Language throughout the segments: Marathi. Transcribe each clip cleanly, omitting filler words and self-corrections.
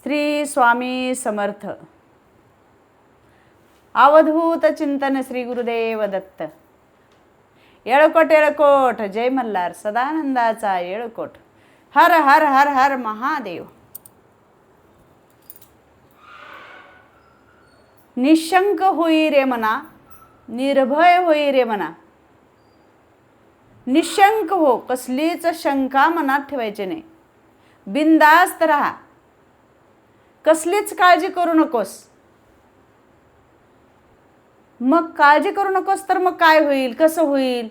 श्री स्वामी समर्थ. अवधूत चिंतन श्री गुरुदेव दत्त. येळकोट येळकोट जय मल्हार सदानंदाचा येळकोट. हर हर हर हर महादेव. निशंक होई रे मना, निर्भय होई रे मना. निशंक हो, कसलीच शंका मनात ठेवायची नाही. बिनधास्त राहा, कसलीच काळजी करू नकोस. मग काळजी करू नकोस तर मग काय होईल, कसं होईल?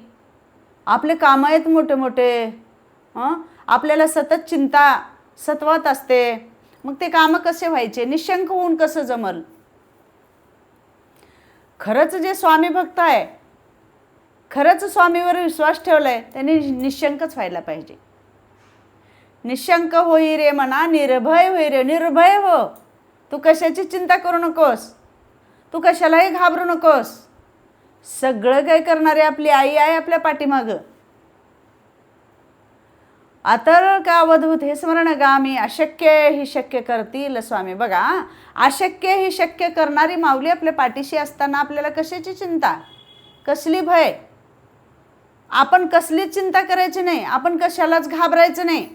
आपले काम आहेत मोठे मोठे, आपल्याला सतत चिंता सतवत असते. मग ते कामं कसे व्हायचे? निशंक होऊन कसं जमल? खरंच जे स्वामी भक्त आहे, खरंच स्वामीवर विश्वास ठेवलाय, त्यांनी निशंकच व्हायला पाहिजे. निशंक होई रे मना, निर्भय होई रे. निर्भय हो, तू कशाची चिंता करू नकोस, तू कशालाही घाबरू नकोस. सगळं काही करणारी आपली आई आहे आपल्या पाठीमागं. अतल का अवधूत हे स्मरण गामी, अशक्य ही शक्य करतील स्वामी. बघा, अशक्य ही शक्य करणारी माऊली आपल्या पाठीशी असताना आपल्याला कशाची चिंता, कसली भय? आपण कसलीच चिंता करायची नाही, आपण कशालाच घाबरायचं नाही.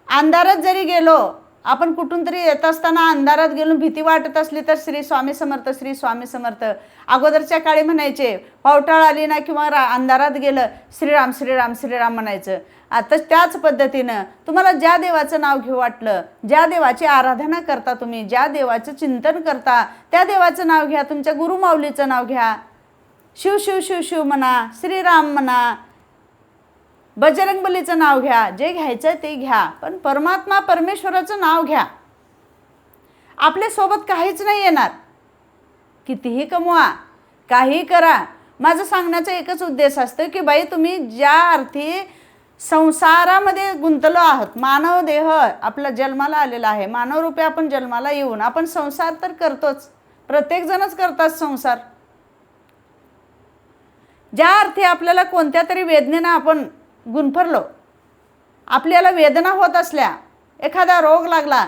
अंधारात जरी गेलो, आपण कुठून तरी येत असताना अंधारात गेलो, भीती वाटत असली तर श्री स्वामी समर्थ, श्री स्वामी समर्थ. अगोदरच्या काळी म्हणायचे, पावटाळ आली ना किंवा अंधारात गेलं, श्रीराम श्रीराम श्रीराम म्हणायचं. आता त्याच पद्धतीनं तुम्हाला ज्या देवाचं नाव घेऊ वाटलं, ज्या देवाची आराधना करता तुम्ही, ज्या देवाचं चिंतन करता, त्या देवाचं नाव घ्या. तुमच्या गुरुमाऊलीचं नाव घ्या. शिव शिव शिव शिव म्हणा, श्रीराम म्हणा, बजरंगबलीचं नाव घ्या. जे घ्यायचं ते घ्या, पण परमात्मा परमेश्वराचं नाव घ्या. आपल्यासोबत काहीच नाही येणार. कितीही कमवा, काही करा. माझं सांगण्याचा एकच उद्देश असतो की बाई, तुम्ही ज्या अर्थी संसारामध्ये गुंतलो आहोत, मानव देह आपला जन्माला आलेला आहे, मानव रूपे आपण जन्माला येऊन आपण संसार तर करतोच, प्रत्येकजणच करतात संसार. ज्या अर्थी आपल्याला कोणत्या तरी वेदनेनं आपण गुंफरलो, आपल्याला वेदना होत असल्या, एखादा रोग लागला,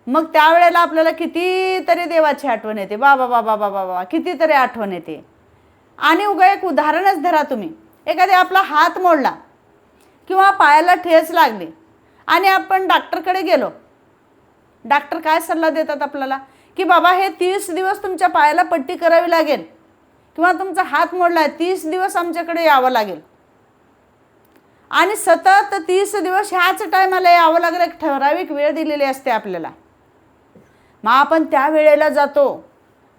मग त्यावेळेला आपल्याला कितीतरी देवाची आठवण येते. बाबा बाबा बाबा बाबा कितीतरी आठवण येते. आणि उगा एक उदाहरणच धरा तुम्ही. एखादा आपला हात मोडला किंवा पायाला ठेच लागली आणि आपण डॉक्टरकडे गेलो. डॉक्टर काय सल्ला देतात आपल्याला की बाबा हे 30 दिवस तुमच्या पायाला पट्टी करावी लागेल, किंवा तुमचा हात मोडला 30 दिवस आमच्याकडे यावं लागेल. आणि सतत 30 दिवस ह्याच टायमाला यावं लागेल. एक ठराविक वेळ दिलेली असते आपल्याला. मग आपण त्या वेळेला जातो,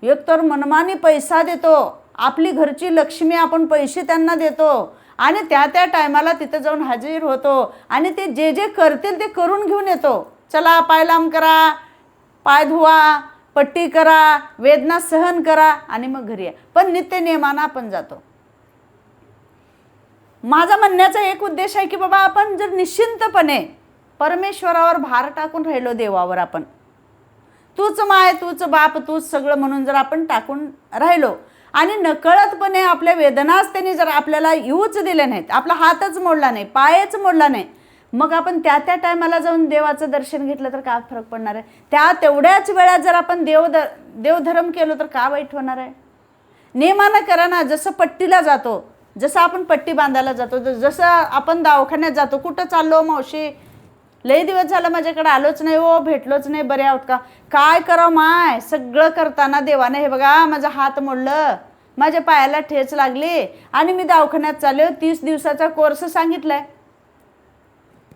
एकतर मनमानी पैसा देतो, आपली घरची लक्ष्मी आपण पैसे त्यांना देतो आणि त्या त्या टायमाला तिथं जाऊन हजर होतो आणि ते जे जे करतील ते करून घेऊन येतो. चला पाय लांब करा, पाय धुवा, पट्टी करा, वेदना सहन करा आणि मग घरी या. पण नित्य नियमानं आपण जातो. माझा म्हणण्याचा एक उद्देश आहे की बाबा, आपण जर निश्चिंतपणे परमेश्वरावर भार टाकून राहिलो, देवावर आपण, तूच माय, तूच बाप, तूच सगळं म्हणून जर आपण टाकून राहिलो आणि नकळतपणे आपल्या वेदनाच त्यांनी जर आपल्याला येऊच दिल्या नाहीत, आपला हातच मोडला नाही, पायच मोडला नाही, मग आपण त्या त्या टायमाला जाऊन देवाचं दर्शन घेतलं तर काय फरक पडणार आहे? त्या तेवढ्याच वेळात जर आपण देवधर्म केलो तर का वाईट होणार आहे? नियमानं करा ना. जसं पट्टीला जातो, जसं आपण पट्टी बांधायला जातो, जसं आपण दवाखान्यात जातो, कुठं चाललो मावशी, लई दिवस झालं माझ्याकडे आलोच नाही हो, भेटलोच नाही, बरे आहोत का? काय करावं माय, सगळं करताना देवाने हे बघा माझा हात मोडलं, माझ्या पायाला ठेच लागली आणि मी दवाखान्यात चालले, 30 दिवसाचा कोर्स सांगितलाय.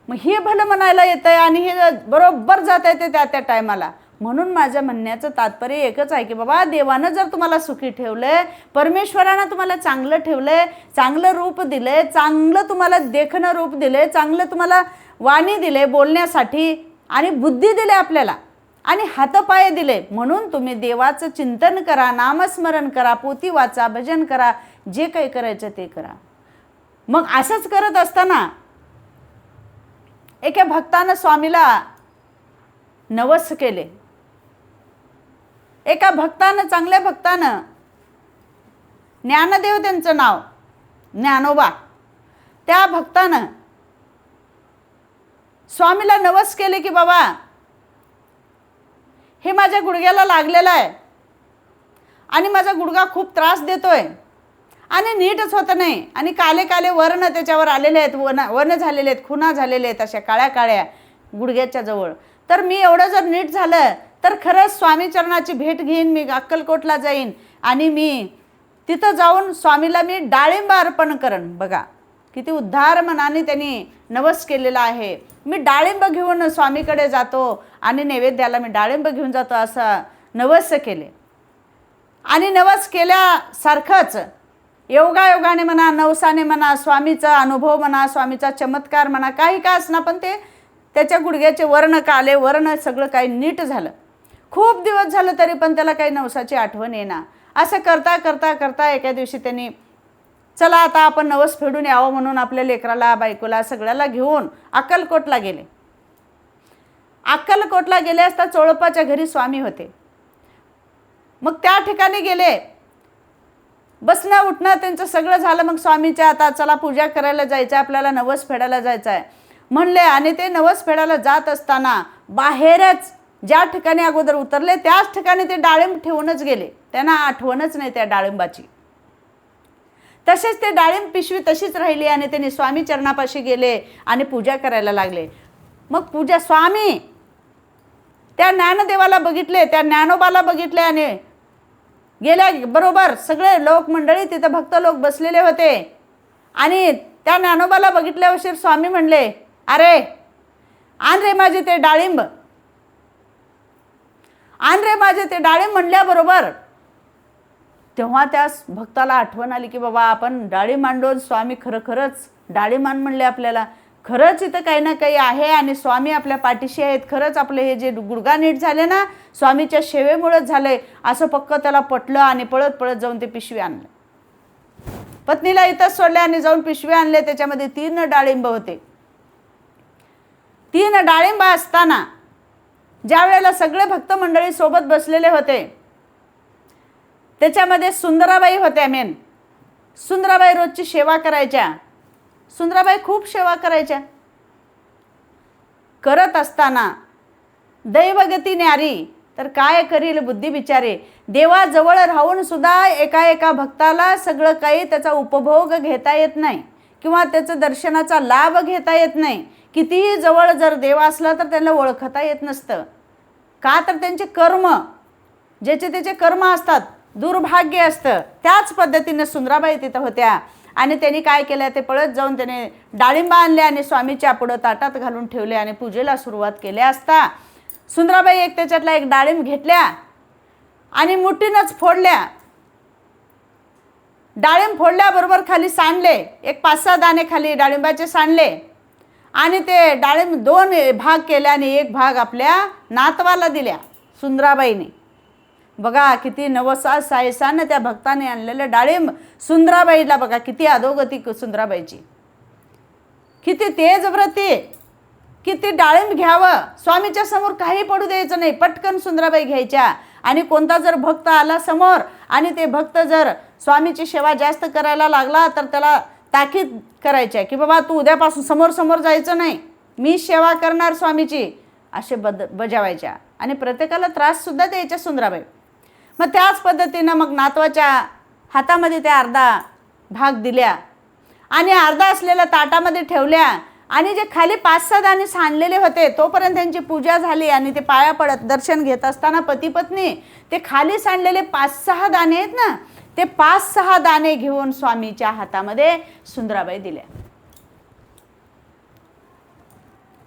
मग हे भलं म्हणायला येतंय आणि हे बरोबर जात येते त्या त्या टायमाला. म्हणून माझ्या म्हणण्याचं तात्पर्य एकच आहे की बाबा, देवानं जर तुम्हाला सुखी ठेवलंय, परमेश्वरानं तुम्हाला चांगलं ठेवलंय, चांगलं रूप दिलंय, चांगलं तुम्हाला देखणं रूप दिलंय, चांगलं तुम्हाला वाणी दिले बोलण्यासाठी आणि बुद्धी दिले आपल्याला आणि हातपाय दिले, म्हणून तुम्ही देवाचं चिंतन करा, नामस्मरण करा, पोथी वाचा, भजन करा, जे काही करायचं ते करा. मग असंच करत असताना एका भक्तानं स्वामीला नवस केले. एका भक्तानं, चांगल्या भक्तानं, ज्ञानदेव त्यांचं नाव, ज्ञानोबा, त्या भक्तानं स्वामीला नवस केले की बाबा हे माझ्या गुडघ्याला लागलेलं आहे आणि माझा गुडघा खूप त्रास देतोय आणि नीटच होतं नाही आणि काले काले वर्ण त्याच्यावर आलेले आहेत, वर्ण झालेले आहेत, खुणा झालेले आहेत अशा काळ्या काळ्या गुडघ्याच्या जवळ. तर मी एवढं जर नीट झालं तर खरंच स्वामी चरणाची भेट घेईन, मी अक्कलकोटला जाईन आणि मी तिथं जाऊन स्वामीला मी डाळिंब अर्पण करेन. बघा किती उद्धार मनाने त्यांनी नवस केलेला आहे. मी डाळिंब घेऊन स्वामीकडे जातो आणि नैवेद्याला मी डाळिंब घेऊन जातो असं नवस केले. आणि नवस केल्यासारखंच योगायोगाने म्हणा, नवसाने म्हणा, स्वामीचा अनुभव म्हणा, स्वामीचा चमत्कार म्हणा, काही का असणार, पण ते त्याच्या गुडघ्याचे वर्ण काले वर्ण सगळं काही नीट झालं. खूप दिवस झालं तरी पण त्याला काही नवसाची आठवण येणार. असं करता करता करता एका दिवशी त्यांनी चला आता आपण नवस फेडून यावं म्हणून आपल्या लेकराला, बायकोला, सगळ्याला घेऊन अक्कलकोटला गेले. अक्कलकोटला गेले असता चोळप्पाच्या घरी स्वामी होते. मग त्या ठिकाणी गेले, बसणं उठणं त्यांचं सगळं झालं. मग स्वामीच्या आता चला पूजा करायला जायचं, आपल्याला नवस फेडायला जायचं आहे म्हणले. आणि ते नवस फेडायला जात असताना बाहेरच ज्या ठिकाणी अगोदर उतरले त्याच ठिकाणी ते डाळिंब ठेवूनच गेले. त्यांना आठवणच नाही त्या डाळिंबाची. तसेच ते डाळिंब पिशवी तशीच राहिली आणि त्यांनी स्वामी चरणापाशी गेले आणि पूजा करायला लागले. मग पूजा स्वामी त्या ज्ञानदेवाला बघितले, त्या ज्ञानोबाला बघितले आणि गेल्या बरोबर सगळे लोक मंडळी तिथं भक्त लोक बसलेले होते. आणि त्या ज्ञानोबाला बघितल्यावर स्वामी म्हणले, अरे आण रे माझे ते डाळिंब, आण रे माझे ते डाळिंब म्हणल्याबरोबर तेव्हा त्या भक्ताला आठवण आली की बाबा आपण डाळिंब आणून स्वामी खरंच डाळिंब आण म्हणले आपल्याला. खरंच इथं काही ना काही आहे आणि स्वामी आपल्या पाठीशी आहेत. खरंच आपले हे जे गुडघा नीट झाले ना स्वामीच्या सेवेमुळेच झाले असं पक्क त्याला पटलं. आणि पळत पळत जाऊन ते पिशवी आणलं. पत्नीला इथंच सोडले आणि जाऊन पिशवी आणले. त्याच्यामध्ये 3 डाळिंब होते. 3 डाळिंब असताना ज्या वेळेला सगळे भक्त मंडळी सोबत बसलेले होते त्याच्यामध्ये सुंदराबाई होत्या. मेन सुंदराबाई रोजची सेवा करायच्या. सुंदराबाई खूप सेवा करायच्या. करत असताना दैवगती न्यारी तर काय करील बुद्धी विचारे. देवाजवळ राहून सुद्धा एका भक्ताला सगळं काही त्याचा उपभोग घेता येत नाही किंवा त्याचं दर्शनाचा लाभ घेता येत नाही. कितीही जवळ जर देव असला तर त्यांना ओळखता येत नसतं. का तर त्यांचे कर्म ज्याचे त्याचे कर्म असतात, दुर्भाग्य असतं. त्याच पद्धतीने सुंदराबाई तिथं होत्या. आणि त्यांनी काय केलं ते पळत जाऊन त्याने डाळिंब आणले आणि स्वामीच्या पुढं ताटात घालून ठेवले आणि पूजेला सुरुवात केली असता सुंदराबाई त्याच्यातला एक डाळिंब घेतल्या आणि मुठीनंच फोडल्या. डाळिंब फोडल्याबरोबर खाली सांडले. एक 5-6 दाणे खाली डाळिंबाचे सांडले आणि ते डाळिंब 2 भाग केले आणि एक भाग आपल्या नातवाला दिल्या सुंदराबाईने. बघा किती नवसा सायसानं त्या भक्ताने आणलेलं डाळिंब सुंदराबाईला बघा किती अधोगती सुंदराबाईची, किती तेजव्रती, किती डाळिंब घ्यावं. स्वामीच्या समोर काही पडू द्यायचं नाही. पटकन सुंदराबाई घ्यायच्या. आणि कोणता जर भक्त आला समोर आणि ते भक्त जर स्वामीची सेवा जास्त करायला लागला तर त्याला ताकीद करायच्या की बाबा तू उद्यापासून समोर जायचं नाही, मी सेवा करणार स्वामीची असे बजावायच्या. आणि प्रत्येकाला त्राससुद्धा द्यायच्या सुंदराबाई. मग त्याच पद्धतीनं मग नातवाच्या हातामध्ये त्या अर्धा भाग दिल्या आणि अर्धा असलेल्या ताटामध्ये ठेवल्या. आणि जे खाली 5-6 दाणे सांडलेले होते तोपर्यंत त्यांची पूजा झाली. आणि ते पाया पडत दर्शन घेत असताना पती पत्नी ते खाली सांडलेले 5-6 दाणे आहेत ना ते 5-6 दाणे घेऊन स्वामीच्या हातामध्ये सुंदराबाई दिल्या.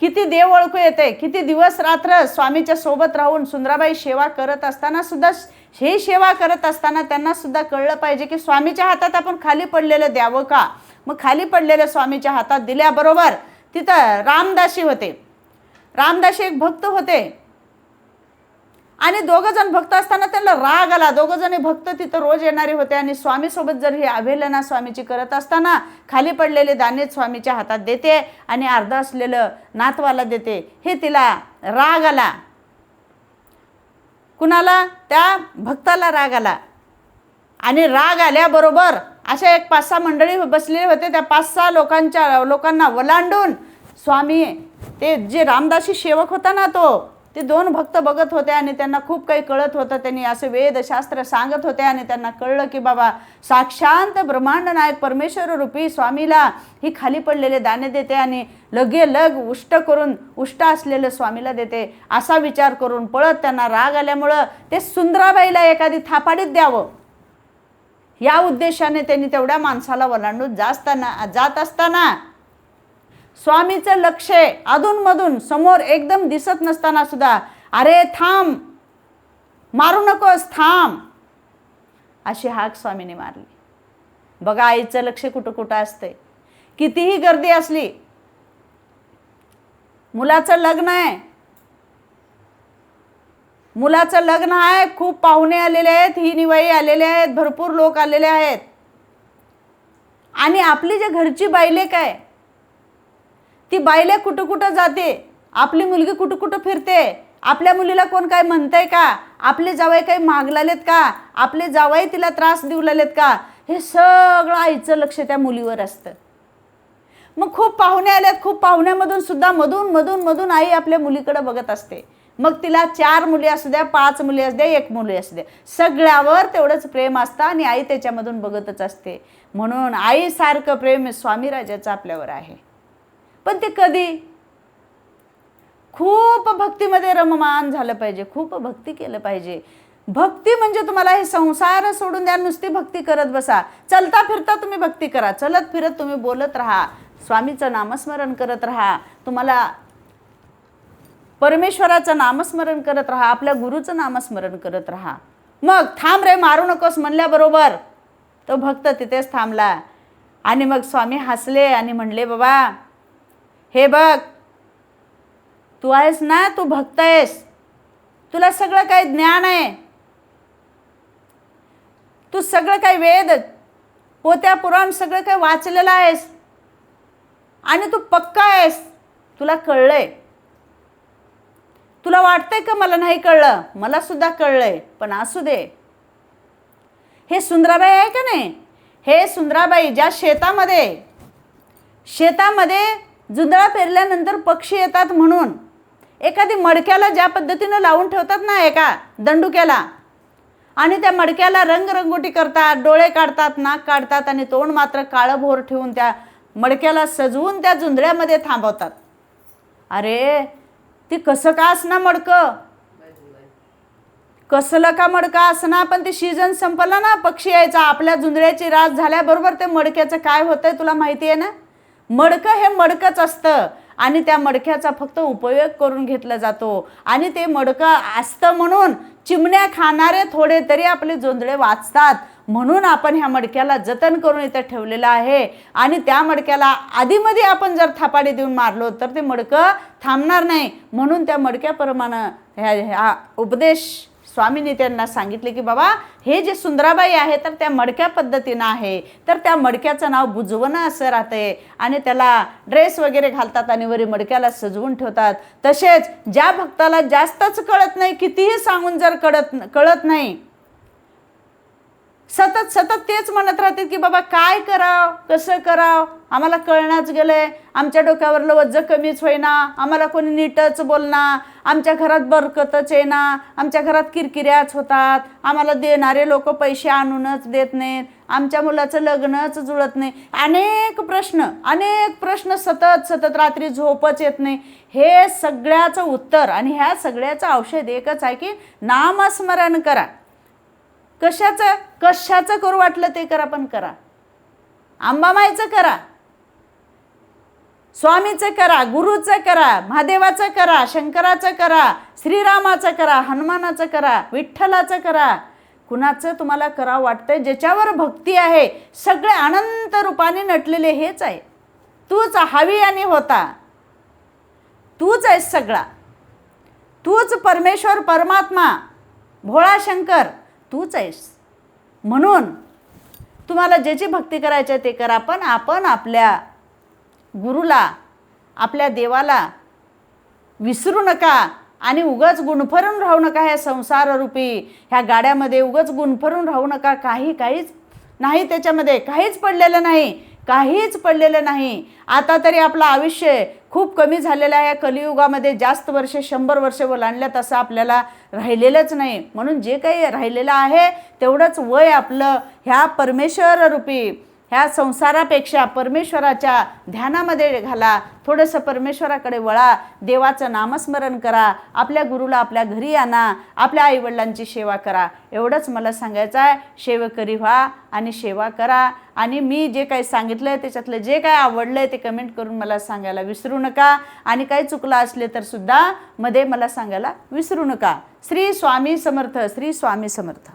किती देव ओळखू येते. किती दिवस रात्र स्वामीच्या सोबत राहून सुंदराबाई सेवा करत असताना सुद्धा हे सेवा करत असताना त्यांना सुद्धा कळलं पाहिजे की स्वामीच्या हातात आपण खाली पडलेलं द्यावं का. मग खाली पडलेलं स्वामीच्या हातात दिल्याबरोबर तिथं रामदासी होते. रामदासी एक भक्त होते आणि 2 जण भक्त असताना त्यांना राग आला. 2 जण भक्त तिथं रोज येणारे होते आणि स्वामीसोबत जर ही अवहेलना स्वामीची करत असताना खाली पडलेले दाणे स्वामीच्या हातात देते आणि अर्ध असलेलं नातवाला देते. हे तिला राग आला. कुणाला? त्या भक्ताला राग आला. आणि राग आल्याबरोबर अशा एक 5-6 मंडळी बसलेले होते. त्या 5-6 लोकांना वलांडून स्वामी ते जे रामदासी सेवक होता ना तो ते दोन भक्त बघत होते आणि त्यांना खूप काही कळत होतं. त्यांनी असे वेदशास्त्र सांगत होते आणि त्यांना कळलं की बाबा साक्षात ब्रह्मांड नायक परमेश्वर रूपी स्वामीला ही खाली पडलेले दाणे देते आणि लगेलग उष्ट असलेलं स्वामीला देते, असा विचार करून पळत त्यांना राग आल्यामुळं ते सुंदराबाईला एखादी थापाडीत द्यावं या उद्देशाने त्यांनी तेवढ्या माणसाला ओलांडून जात असताना स्वामीचं लक्ष अधूनमधून समोर एकदम दिसत नसताना सुद्धा, अरे थांब, मारू नकोस, थांब, अशी हाक स्वामीने मारली. बघा आईचं लक्ष कुठं कुठं असतंय. कितीही गर्दी असली, मुलाचं लग्न आहे, खूप पाहुणे आलेले आहेत, ही निवाई आलेले आहेत, भरपूर लोक आलेले आहेत, आणि आपली जे घरची बायले काय, ती बायले कुठं कुठं जाते, आपली मुलगी कुठं कुठं फिरते, आपल्या मुलीला कोण काय म्हणतंय का, आपले जावई काही मागलालेत का, आपले जावई तिला त्रास देऊ लागलेत का, हे सगळं आईचं लक्ष त्या मुलीवर असतं. मग खूप पाहुणे आलेत, खूप पाहुण्यामधून सुद्धा मधून आई आपल्या मुलीकडे बघत असते. मग तिला 4 मुली असू द्या, 5 मुली असू द्या, 1 मुली असू द्या, सगळ्यावर तेवढंच प्रेम असतं आणि आई त्याच्यामधून बघतच असते. म्हणून आईसारखं प्रेम स्वामी राजाचं आपल्यावर आहे. पण ते कधी? खूप भक्तीमध्ये रममान झालं पाहिजे, खूप भक्ती केलं पाहिजे. भक्ती म्हणजे तुम्हाला हे संसार सोडून द्या, नुसती भक्ती करत बसा. चलता फिरता तुम्ही भक्ती करा, चलत फिरत तुम्ही बोलत राहा, स्वामीचं नामस्मरण करत राहा, तुम्हाला परमेश्वराचं नामस्मरण करत राहा, आपल्या गुरुचं नामस्मरण करत राहा. मग थांब रे, मारू नकोस म्हणल्याबरोबर तो भक्त तिथेच थांबला. आणि मग स्वामी हसले आणि म्हणले, बाबा हे बघ, तू आहेस ना, तू भक्त आहेस, तुला सगळं काही ज्ञान आहे, तू सगळं काही वेद पोत्या पुराण सगळं काही वाचलेलं आहेस आणि तू पक्का आहेस, तुला कळलंय. तुला वाटतंय का मला नाही कळलं? मला सुद्धा कळलंय, पण असू दे. हे सुंदराबाई आहे का नाही, हे सुंदराबाई ज्या शेतामध्ये जुंधळा पेरल्यानंतर पक्षी येतात म्हणून एखादी मडक्याला ज्या पद्धतीनं लावून ठेवतात ना, एका दंडुक्याला, आणि त्या मडक्याला रंगरंगोटी करतात, डोळे काढतात, नाक काढतात आणि तोंड मात्र काळभोर ठेवून त्या मडक्याला सजवून त्या जुंधळ्यामध्ये थांबवतात. अरे ती कसं का असना मडकं, कसलं का मडकं असना, पण ते सीझन संपला ना, पक्षी यायचा, आपल्या जुंधळ्याची रास झाल्याबरोबर ते मडक्याचं काय होतंय तुला माहिती आहे ना. मडकं हे मडकंच असतं आणि त्या मडक्याचा फक्त उपयोग करून घेतला जातो. आणि ते मडकं असतं म्हणून चिमण्या खाणारे थोडे तरी आपले जोंधळे वाचतात. म्हणून आपण ह्या मडक्याला जतन करून इथं ठेवलेलं आहे. आणि त्या मडक्याला आधीमध्ये आपण जर थापाडी देऊन मारलो तर ते मडकं थांबणार नाही. म्हणून त्या मडक्याप्रमाणे ह्या उपदेश स्वामींनी त्यांना सांगितले की बाबा हे जे सुंदराबाई आहे तर त्या मडक्या पद्धतीनं आहे, तर त्या मडक्याचं नाव बुजवणं असं राहतंय आणि त्याला ड्रेस वगैरे घालतात आणि वरी मडक्याला सजवून ठेवतात. तसेच ज्या भक्ताला जास्तच कळत नाही, कितीही सांगून जर कळत नाही, सतत तेच म्हणत राहतात की बाबा काय करावं, कसं करावं, आम्हाला कळणाच गेलंय, आमच्या डोक्यावरलं वज्ज कमीच होईना, आम्हाला कोणी नीटच बोलना, आमच्या घरात बरकतच येईना, आमच्या घरात किरकिऱ्याच होतात, आम्हाला देणारे लोक पैसे आणूनच देत नाहीत, आमच्या मुलाचं लग्नच जुळत नाही, अनेक प्रश्न सतत रात्री झोपच येत नाही. हे सगळ्याचं उत्तर आणि ह्या सगळ्याचं औषध एकच आहे की नामस्मरण करा. कशाचं करू वाटलं ते करा, पण करा. अंबामाईचं करा, स्वामीचं करा, गुरुचं करा, महादेवाचं करा, शंकराचं करा, श्रीरामाचं करा, हनुमानाचं करा, विठ्ठलाचं करा, कुणाचं तुम्हाला करावं वाटतंय, ज्याच्यावर भक्ती आहे. सगळे अनंत रूपाने नटलेले हेच आहे. तूच हवी आणि होता, तूच आहेस सगळा, तूच परमेश्वर परमात्मा भोळा शंकर तूच आहेस. म्हणून तुम्हाला ज्याची भक्ती करायची ते करा, पण आपण आपल्या गुरुला, आपल्या देवाला विसरू नका आणि उगाच गुणफरून राहू नका. ह्या संसाररूपी ह्या गाड्यामध्ये उगाच गुणफरून राहू नका. काहीच नाही, त्याच्यामध्ये काहीच पडलेलं नाही. काहीच पडलेलं नाही. आता तरी आपलं आयुष्य खूप कमी झालेलं आहे. कलियुगामध्ये जास्त वर्ष 100 वर्ष ओलांडल्यात असं आपल्याला राहिलेलंच नाही. म्हणून जे काही राहिलेलं आहे तेवढंच वय आपलं ह्या परमेश्वर रूपी ह्या संसारापेक्षा परमेश्वराच्या ध्यानामध्ये घाला. थोडंसं परमेश्वराकडे वळा, देवाचं नामस्मरण करा, आपल्या गुरुला आपल्या घरी आणा, आपल्या आईवडिलांची सेवा करा. एवढंच मला सांगायचं आहे. सेवकरी व्हा आणि सेवा करा. आणि मी जे काही सांगितलं आहे त्याच्यातलं जे काही आवडलं आहे ते कमेंट करून मला सांगायला विसरू नका. आणि काही चुकलं असले तर सुद्धा मध्ये मला सांगायला विसरू नका. श्री स्वामी समर्थ. श्री स्वामी समर्थ.